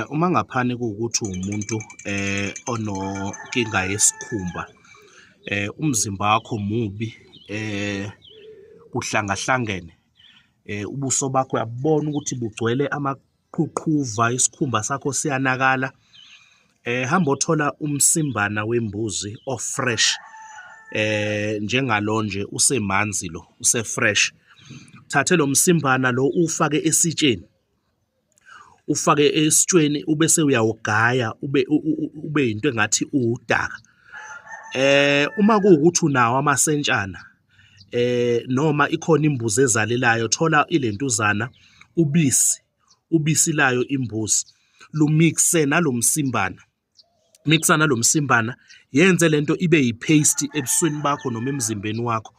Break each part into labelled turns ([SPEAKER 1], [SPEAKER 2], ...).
[SPEAKER 1] Uma ngaphani kuwukuthi umuntu ononkinga yesikhumba, umzimba wakho mubi, kuhlangahlangene, ubuso bakho uyabona ukuthi bugcwele amaqhuqhuva, isikhumba sakho siyanakala, hamba othola umsimbana wembuzi o-fresh, njengalo nje usemanzi lo, use-fresh. Thathe lo msimbana lo ufake esitsheni, ufake esitsheni ubese uyawugaya ube yinto engathi udaka. Uma kuwukuthi unawo amasentshana, noma ikhona imbuzi ezalelayo, thola ilentuzana, ubisi layo imbuzi, lumikse nalo msimbana, mixa nalo msimbana, yenze lento ibe yi-paste ebusweni bakho noma emzimbeni wakho.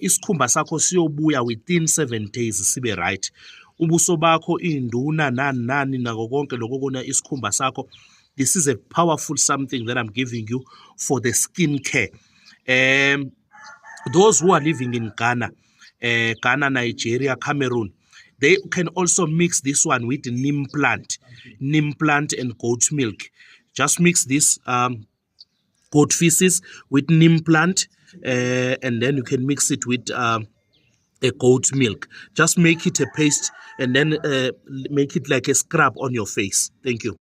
[SPEAKER 1] Isikhumba sakho siyobuya within 7 days sibe right. Ubuso bakho, induna, nani nani, nako konke lokho kuna isikhumba sakho. This is a powerful something that I'm giving you for the skin care. Those who are living in Ghana, Nigeria, Cameroon, they can also mix this one with neem plant and goat milk. Just mix this goat feces with neem plant, and then you can mix it with a goat milk. Just make it a paste and then make it like a scrub on your face. Thank you.